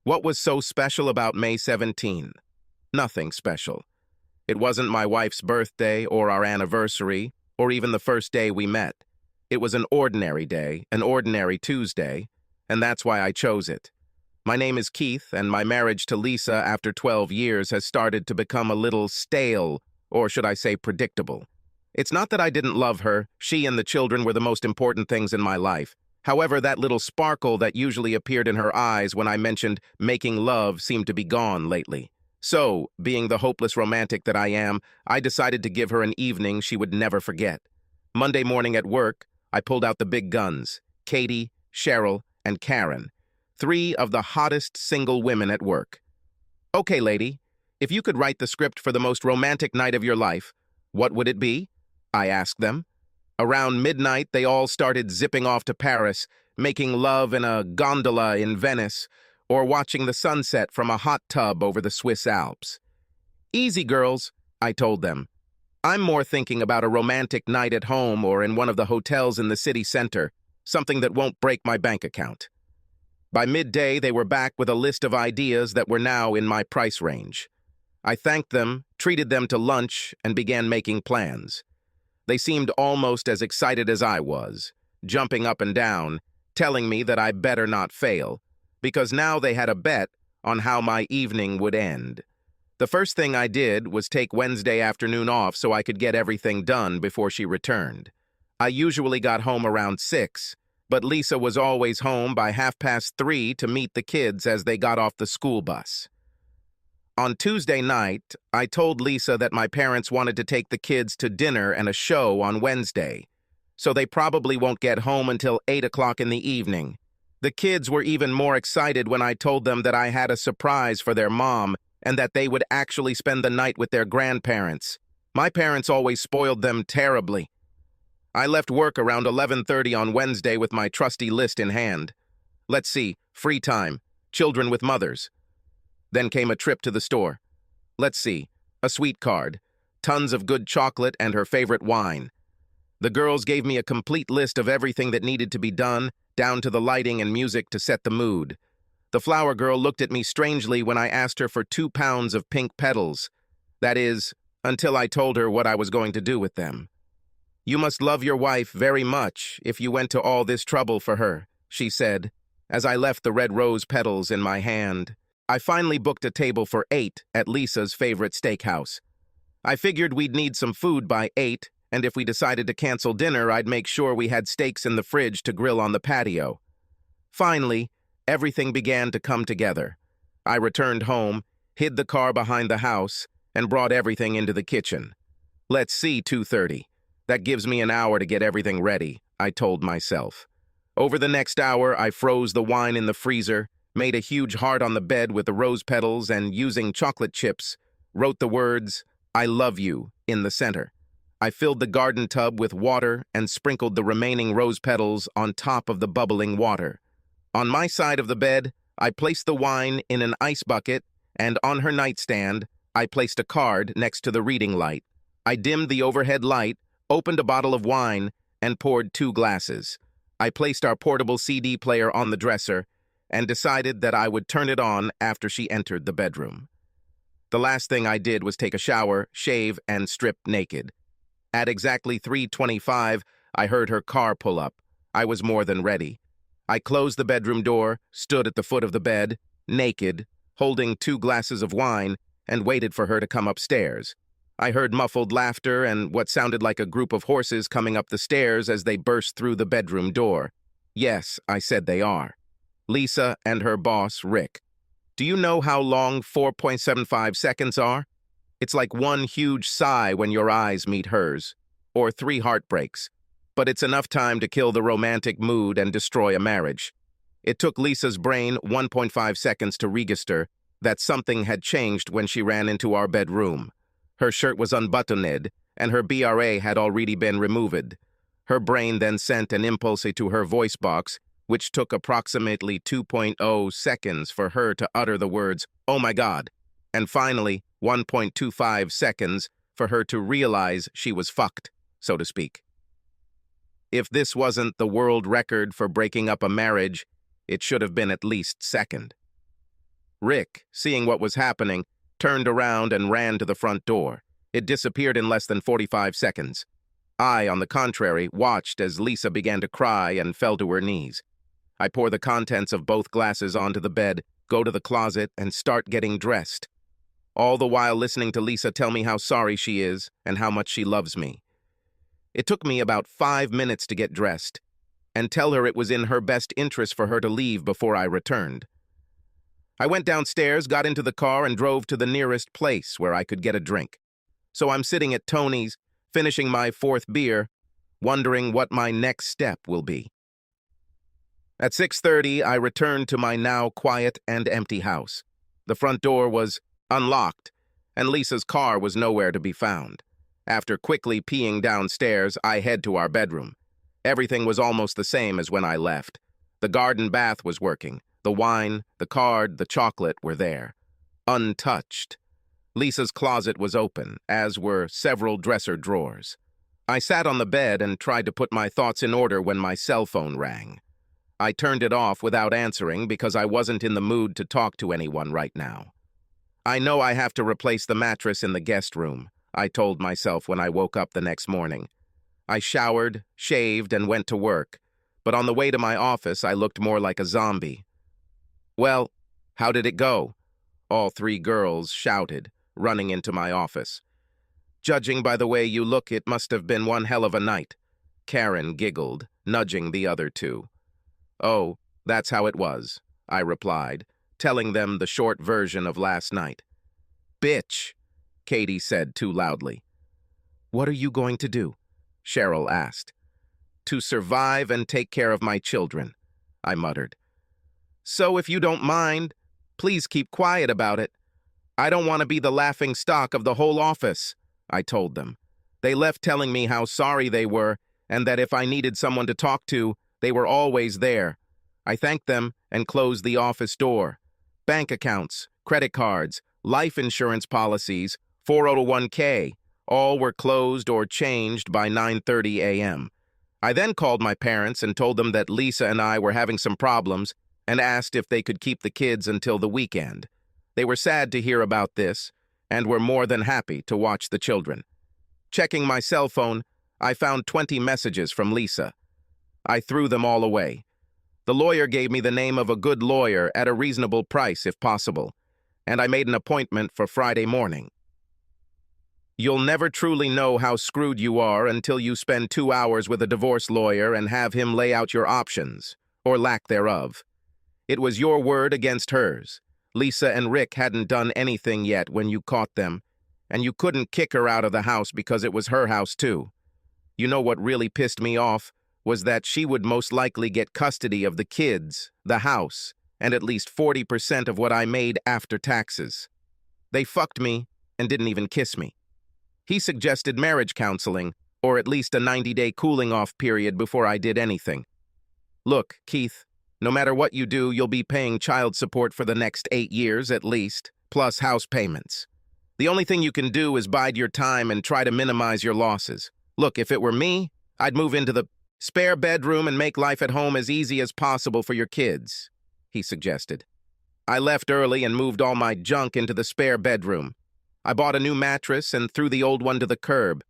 What was so special about May 17? Nothing special. It wasn't my wife's birthday or our anniversary or even the first day we met. It was an ordinary day, an ordinary Tuesday, and that's why I chose it. My name is Keith, and my marriage to Lisa after 12 years has started to become a little stale, or should I say predictable. It's not that I didn't love her. She and the children were the most important things in my life. However, that little sparkle that usually appeared in her eyes when I mentioned making love seemed to be gone lately. So, being the hopeless romantic that I am, I decided to give her an evening she would never forget. Monday morning at work, I pulled out the big guns: Katie, Cheryl, and Karen, 3 of the hottest single women at work. Okay, lady, if you could write the script for the most romantic night of your life, what would it be? I asked them. Around midnight, they all started zipping off to Paris, making love in a gondola in Venice, or watching the sunset from a hot tub over the Swiss Alps. Easy, girls, I told them. I'm more thinking about a romantic night at home or in one of the hotels in the city center, something that won't break my bank account. By midday, they were back with a list of ideas that were now in my price range. I thanked them, treated them to lunch, and began making plans. They seemed almost as excited as I was, jumping up and down, telling me that I better not fail, because now they had a bet on how my evening would end. The first thing I did was take Wednesday afternoon off so I could get everything done before she returned. I usually got home around 6, but Lisa was always home by 3:30 to meet the kids as they got off the school bus. On Tuesday night, I told Lisa that my parents wanted to take the kids to dinner and a show on Wednesday, so they probably won't get home until 8 o'clock in the evening. The kids were even more excited when I told them that I had a surprise for their mom and that they would actually spend the night with their grandparents. My parents always spoiled them terribly. I left work around 11:30 on Wednesday with my trusty list in hand. Let's see, free time, children with mothers. Then came a trip to the store. Let's see, a sweet card, tons of good chocolate, and her favorite wine. The girls gave me a complete list of everything that needed to be done, down to the lighting and music to set the mood. The flower girl looked at me strangely when I asked her for 2 pounds of pink petals. That is, until I told her what I was going to do with them. "You must love your wife very much if you went to all this trouble for her," she said, as I left the red rose petals in my hand. I finally booked a table for 8 at Lisa's favorite steakhouse. I figured we'd need some food by 8, and if we decided to cancel dinner, I'd make sure we had steaks in the fridge to grill on the patio. Finally, everything began to come together. I returned home, hid the car behind the house, and brought everything into the kitchen. Let's see, 2:30. That gives me an hour to get everything ready, I told myself. Over the next hour, I froze the wine in the freezer, made a huge heart on the bed with the rose petals, and using chocolate chips, wrote the words, "I love you," in the center. I filled the garden tub with water and sprinkled the remaining rose petals on top of the bubbling water. On my side of the bed, I placed the wine in an ice bucket, and on her nightstand, I placed a card next to the reading light. I dimmed the overhead light, opened a bottle of wine, and poured 2 glasses. I placed our portable CD player on the dresser, and decided that I would turn it on after she entered the bedroom. The last thing I did was take a shower, shave, and strip naked. At exactly 3:25, I heard her car pull up. I was more than ready. I closed the bedroom door, stood at the foot of the bed, naked, holding 2 glasses of wine, and waited for her to come upstairs. I heard muffled laughter and what sounded like a group of horses coming up the stairs as they burst through the bedroom door. Yes, I said they are. Lisa and her boss, Rick. Do you know how long 4.75 seconds are? It's like one huge sigh when your eyes meet hers, or 3 heartbreaks. But it's enough time to kill the romantic mood and destroy a marriage. It took Lisa's brain 1.5 seconds to register that something had changed when she ran into our bedroom. Her shirt was unbuttoned, and her BRA had already been removed. Her brain then sent an impulse to her voice box, which took approximately 2.0 seconds for her to utter the words, "Oh my God," and finally 1.25 seconds for her to realize she was fucked, so to speak. If this wasn't the world record for breaking up a marriage, it should have been at least second. Rick, seeing what was happening, turned around and ran to the front door. It disappeared in less than 45 seconds. I, on the contrary, watched as Lisa began to cry and fell to her knees. I pour the contents of both glasses onto the bed, go to the closet, and start getting dressed. All the while listening to Lisa tell me how sorry she is and how much she loves me. It took me about 5 minutes to get dressed and tell her it was in her best interest for her to leave before I returned. I went downstairs, got into the car, and drove to the nearest place where I could get a drink. So I'm sitting at Tony's, finishing my 4th beer, wondering what my next step will be. At 6:30, I returned to my now quiet and empty house. The front door was unlocked, and Lisa's car was nowhere to be found. After quickly peeing downstairs, I head to our bedroom. Everything was almost the same as when I left. The garden bath was working. The wine, the card, the chocolate were there, untouched. Lisa's closet was open, as were several dresser drawers. I sat on the bed and tried to put my thoughts in order when my cell phone rang. I turned it off without answering because I wasn't in the mood to talk to anyone right now. I know I have to replace the mattress in the guest room, I told myself when I woke up the next morning. I showered, shaved, and went to work, but on the way to my office I looked more like a zombie. "Well, how did it go?" all 3 girls shouted, running into my office. "Judging by the way you look, it must have been one hell of a night," Karen giggled, nudging the other 2. "Oh, that's how it was," I replied, telling them the short version of last night. "Bitch," Katie said too loudly. "What are you going to do?" Cheryl asked. "To survive and take care of my children," I muttered. "So if you don't mind, please keep quiet about it. I don't want to be the laughing stock of the whole office," I told them. They left telling me how sorry they were and that if I needed someone to talk to, they were always there. I thanked them and closed the office door. Bank accounts, credit cards, life insurance policies, 401k, all were closed or changed by 9:30 a.m. I then called my parents and told them that Lisa and I were having some problems and asked if they could keep the kids until the weekend. They were sad to hear about this and were more than happy to watch the children. Checking my cell phone, I found 20 messages from Lisa. I threw them all away. The lawyer gave me the name of a good lawyer at a reasonable price if possible, and I made an appointment for Friday morning. You'll never truly know how screwed you are until you spend 2 hours with a divorce lawyer and have him lay out your options, or lack thereof. It was your word against hers. Lisa and Rick hadn't done anything yet when you caught them, and you couldn't kick her out of the house because it was her house too. You know what really pissed me off was that she would most likely get custody of the kids, the house, and at least 40% of what I made after taxes. They fucked me and didn't even kiss me. He suggested marriage counseling, or at least a 90-day cooling-off period before I did anything. Look, Keith, no matter what you do, you'll be paying child support for the next 8 years at least, plus house payments. The only thing you can do is bide your time and try to minimize your losses. Look, if it were me, I'd move into the spare bedroom and make life at home as easy as possible for your kids, he suggested. I left early and moved all my junk into the spare bedroom. I bought a new mattress and threw the old one to the curb.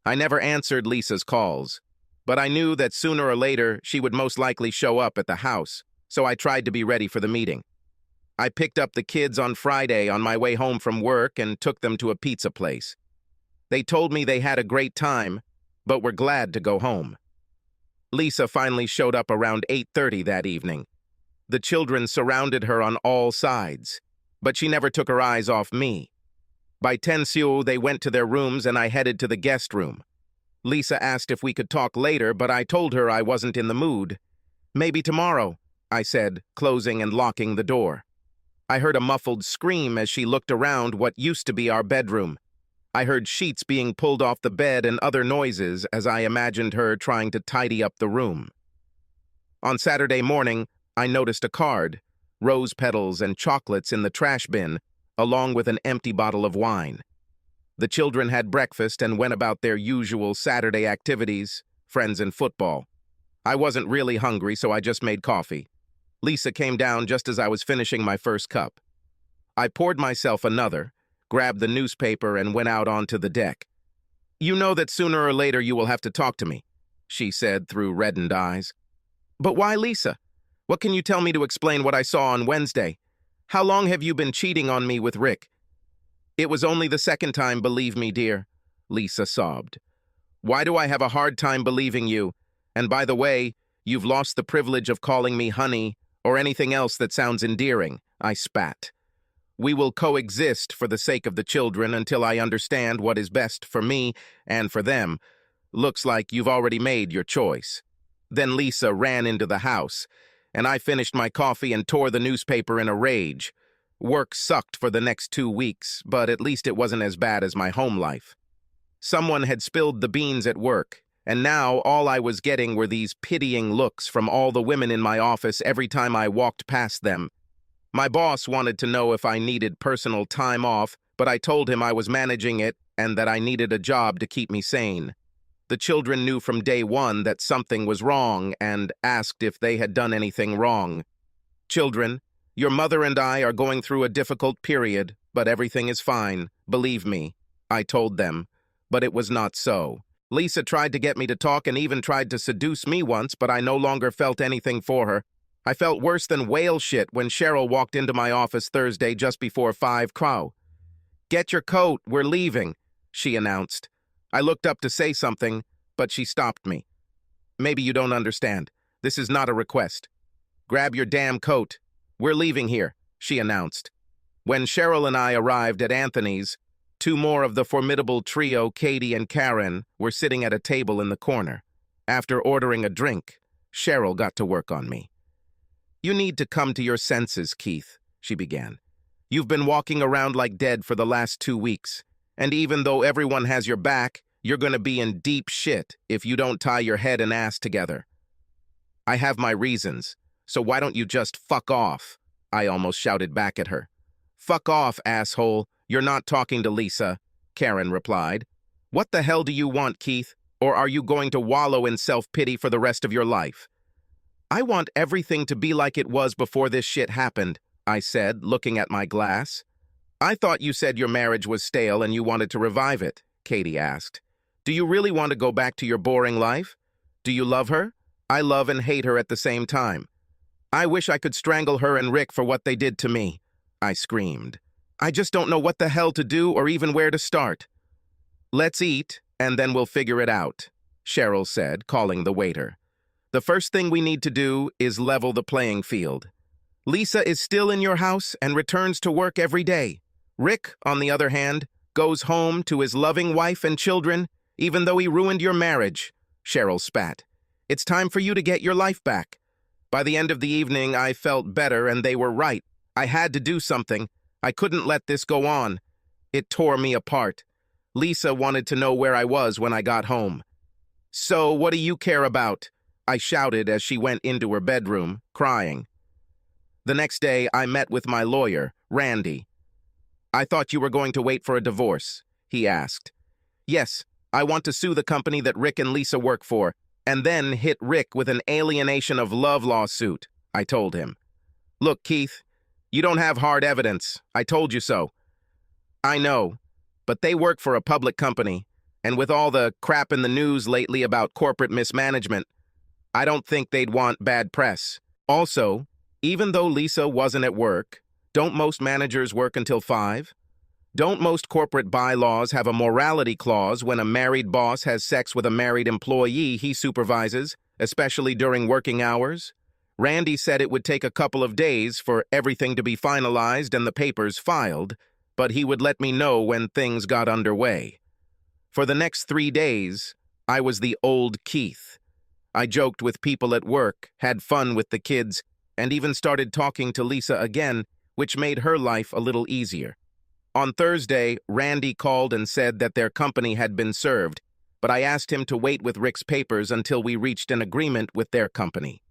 I never answered Lisa's calls, but I knew that sooner or later she would most likely show up at the house, so I tried to be ready for the meeting. I picked up the kids on Friday on my way home from work and took them to a pizza place. They told me they had a great time, but were glad to go home. Lisa finally showed up around 8:30 that evening. The children surrounded her on all sides, but she never took her eyes off me. By 10:00, they went to their rooms and I headed to the guest room. Lisa asked if we could talk later, but I told her I wasn't in the mood. "Maybe tomorrow," I said, closing and locking the door. I heard a muffled scream as she looked around what used to be our bedroom. I heard sheets being pulled off the bed and other noises as I imagined her trying to tidy up the room. On Saturday morning, I noticed a card, rose petals and chocolates in the trash bin, along with an empty bottle of wine. The children had breakfast and went about their usual Saturday activities, friends and football. I wasn't really hungry, so I just made coffee. Lisa came down just as I was finishing my first cup. I poured myself another, grabbed the newspaper, and went out onto the deck. "You know that sooner or later you will have to talk to me," she said through reddened eyes. "But why, Lisa? What can you tell me to explain what I saw on Wednesday? How long have you been cheating on me with Rick?" "It was only the second time, believe me, dear," Lisa sobbed. "Why do I have a hard time believing you? And by the way, you've lost the privilege of calling me honey or anything else that sounds endearing," I spat. "We will coexist for the sake of the children until I understand what is best for me and for them. Looks like you've already made your choice." Then Lisa ran into the house, and I finished my coffee and tore the newspaper in a rage. Work sucked for the next 2 weeks, but at least it wasn't as bad as my home life. Someone had spilled the beans at work, and now all I was getting were these pitying looks from all the women in my office every time I walked past them. My boss wanted to know if I needed personal time off, but I told him I was managing it and that I needed a job to keep me sane. The children knew from day one that something was wrong and asked if they had done anything wrong. "Children, your mother and I are going through a difficult period, but everything is fine, believe me," I told them, but it was not so. Lisa tried to get me to talk and even tried to seduce me once, but I no longer felt anything for her. I felt worse than whale shit when Cheryl walked into my office Thursday just before 5 o'clock. "Get your coat, we're leaving," she announced. I looked up to say something, but she stopped me. "Maybe you don't understand. This is not a request. Grab your damn coat. We're leaving here," she announced. When Cheryl and I arrived at Anthony's, 2 more of the formidable trio, Katie and Karen, were sitting at a table in the corner. After ordering a drink, Cheryl got to work on me. "You need to come to your senses, Keith," she began. "You've been walking around like dead for the last 2 weeks, and even though everyone has your back, you're going to be in deep shit if you don't tie your head and ass together." "I have my reasons, so why don't you just fuck off?" I almost shouted back at her. "Fuck off, asshole. You're not talking to Lisa," Karen replied. "What the hell do you want, Keith? Or are you going to wallow in self-pity for the rest of your life?" "I want everything to be like it was before this shit happened," I said, looking at my glass. "I thought you said your marriage was stale and you wanted to revive it," Katie asked. "Do you really want to go back to your boring life? Do you love her? I love and hate her at the same time. I wish I could strangle her and Rick for what they did to me," I screamed. "I just don't know what the hell to do or even where to start." "Let's eat, and then we'll figure it out," Cheryl said, calling the waiter. "The first thing we need to do is level the playing field. Lisa is still in your house and returns to work every day. Rick, on the other hand, goes home to his loving wife and children, even though he ruined your marriage," Cheryl spat. "It's time for you to get your life back." By the end of the evening, I felt better, and they were right. I had to do something. I couldn't let this go on. It tore me apart. Lisa wanted to know where I was when I got home. "So, what do you care about?" I shouted as she went into her bedroom, crying. The next day, I met with my lawyer, Randy. "I thought you were going to wait for a divorce," he asked. "Yes, I want to sue the company that Rick and Lisa work for, and then hit Rick with an alienation of love lawsuit," I told him. "Look, Keith, you don't have hard evidence. I told you so." "I know, but they work for a public company, and with all the crap in the news lately about corporate mismanagement, I don't think they'd want bad press. Also, even though Lisa wasn't at work, don't most managers work until 5? Don't most corporate bylaws have a morality clause when a married boss has sex with a married employee he supervises, especially during working hours? Randy said it would take a couple of days for everything to be finalized and the papers filed, but he would let me know when things got underway. For the next 3 days, I was the old Keith. I joked with people at work, had fun with the kids, and even started talking to Lisa again, which made her life a little easier. On Thursday, Randy called and said that their company had been served, but I asked him to wait with Rick's papers until we reached an agreement with their company.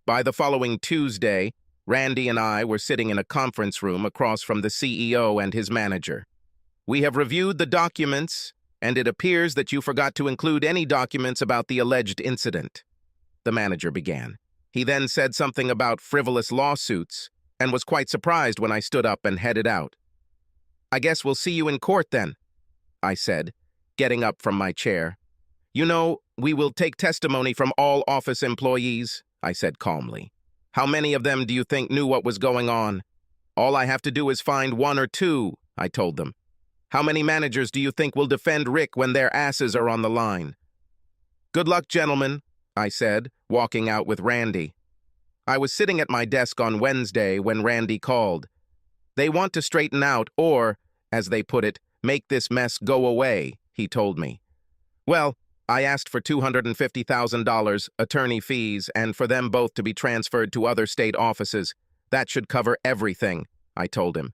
By the following Tuesday, Randy and I were sitting in a conference room across from the CEO and his manager. "We have reviewed the documents, and it appears that you forgot to include any documents about the alleged incident," the manager began. He then said something about frivolous lawsuits, and was quite surprised when I stood up and headed out. "I guess we'll see you in court then," I said, getting up from my chair. "You know, we will take testimony from all office employees," I said calmly. "How many of them do you think knew what was going on? All I have to do is find one or two," I told them. "How many managers do you think will defend Rick when their asses are on the line?" "Good luck, gentlemen," I said, walking out with Randy. I was sitting at my desk on Wednesday when Randy called. "They want to straighten out or, as they put it, make this mess go away," he told me. Well, I asked for $250,000, attorney fees, and for them both to be transferred to other state offices. "That should cover everything," I told him.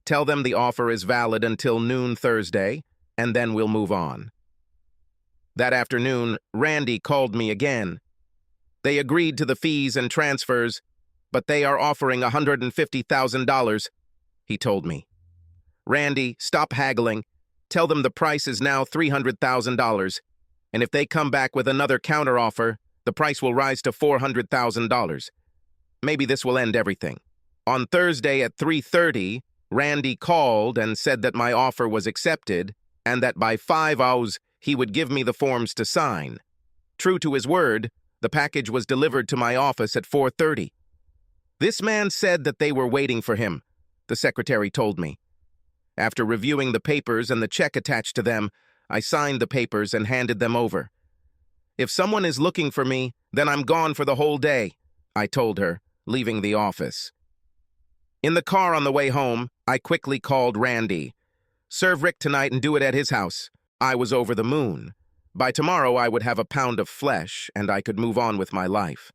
"Tell them the offer is valid until noon Thursday, and then we'll move on." That afternoon, Randy called me again. "They agreed to the fees and transfers, but they are offering $150,000, he told me. "Randy, stop haggling. Tell them the price is now $300,000, and if they come back with another counteroffer, the price will rise to $400,000. Maybe this will end everything." On Thursday at 3:30, Randy called and said that my offer was accepted and that by 5 hours he would give me the forms to sign. True to his word, the package was delivered to my office at 4:30. "This man said that they were waiting for him," the secretary told me. After reviewing the papers and the check attached to them, I signed the papers and handed them over. "If someone is looking for me, then I'm gone for the whole day," I told her, leaving the office. In the car on the way home, I quickly called Randy. "Serve Rick tonight and do it at his house." I was over the moon. By tomorrow, I would have a pound of flesh, and I could move on with my life.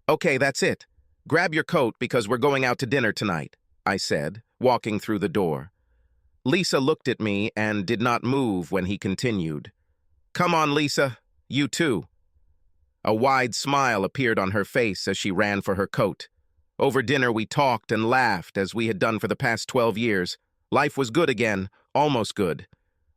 "Okay, that's it. Grab your coat because we're going out to dinner tonight," I said, walking through the door. Lisa looked at me and did not move when he continued. "Come on, Lisa. You too." A wide smile appeared on her face as she ran for her coat. Over dinner, we talked and laughed as we had done for the past 12 years. Life was good again, almost good.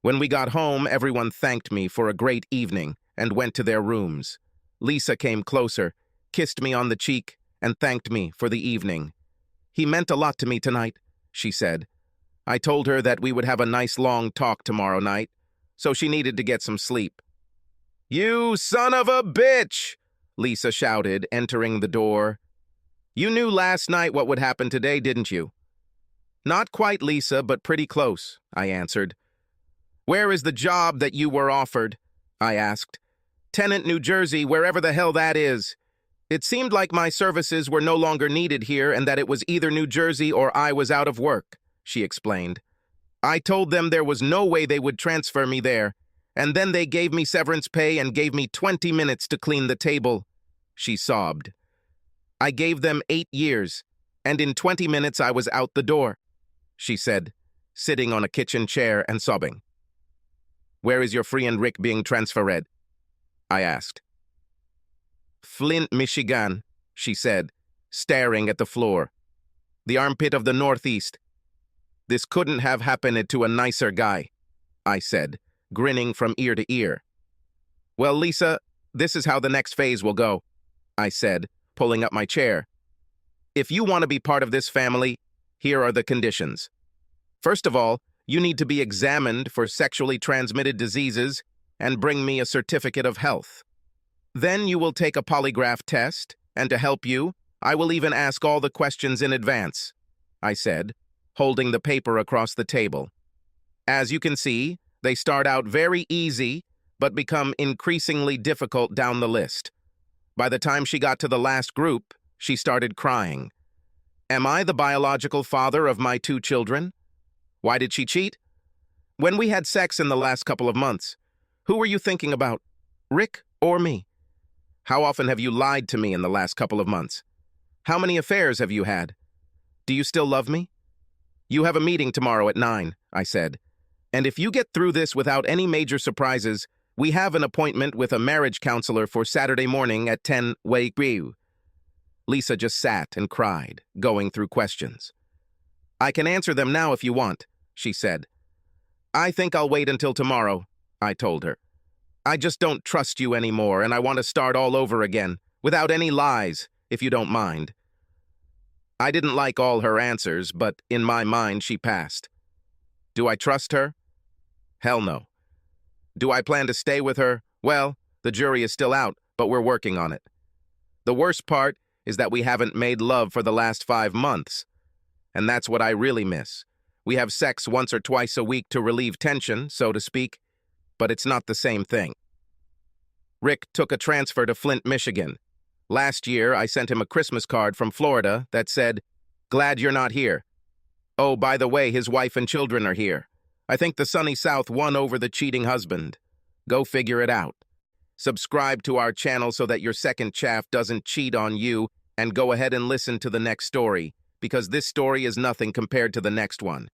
When we got home, everyone thanked me for a great evening and went to their rooms. Lisa came closer, kissed me on the cheek, and thanked me for the evening. "He meant a lot to me tonight," she said. I told her that we would have a nice long talk tomorrow night, so she needed to get some sleep. "You son of a bitch!" Lisa shouted, entering the door. "You knew last night what would happen today, didn't you?" "Not quite, Lisa, but pretty close," I answered. "Where is the job that you were offered?" I asked. "Tennant, New Jersey, wherever the hell that is. It seemed like my services were no longer needed here and that it was either New Jersey or I was out of work," she explained. "I told them there was no way they would transfer me there, and then they gave me severance pay and gave me 20 minutes to clean the table," she sobbed. "I gave them 8 years, and in 20 minutes I was out the door," she said, sitting on a kitchen chair and sobbing. "Where is your friend Rick being transferred?" I asked. "Flint, Michigan," she said, staring at the floor. "The armpit of the Northeast. This couldn't have happened to a nicer guy," I said, grinning from ear to ear. "Well, Lisa, this is how the next phase will go," I said, pulling up my chair. "If you want to be part of this family, here are the conditions. First of all, you need to be examined for sexually transmitted diseases and bring me a certificate of health. Then you will take a polygraph test, and to help you, I will even ask all the questions in advance," I said, holding the paper across the table. As you can see, they start out very easy, but become increasingly difficult down the list. By the time she got to the last group, she started crying. Am I the biological father of my 2 children? Why did she cheat? When we had sex in the last couple of months, who were you thinking about, Rick or me? How often have you lied to me in the last couple of months? How many affairs have you had? Do you still love me? You have a meeting tomorrow at 9, I said. And if you get through this without any major surprises, we have an appointment with a marriage counselor for Saturday morning at 10 a.m. Lisa just sat and cried, going through questions. I can answer them now if you want, she said. I think I'll wait until tomorrow, I told her. I just don't trust you anymore, and I want to start all over again, without any lies, if you don't mind. I didn't like all her answers, but in my mind, she passed. Do I trust her? Hell no. Do I plan to stay with her? Well, the jury is still out, but we're working on it. The worst part is that we haven't made love for the last 5 months. And that's what I really miss. We have sex once or twice a week to relieve tension, so to speak, but it's not the same thing. Rick took a transfer to Flint, Michigan. Last year, I sent him a Christmas card from Florida that said, "Glad you're not here." Oh, by the way, his wife and children are here. I think the sunny South won over the cheating husband. Go figure it out. Subscribe to our channel so that your second chaff doesn't cheat on you, and go ahead and listen to the next story, because this story is nothing compared to the next one.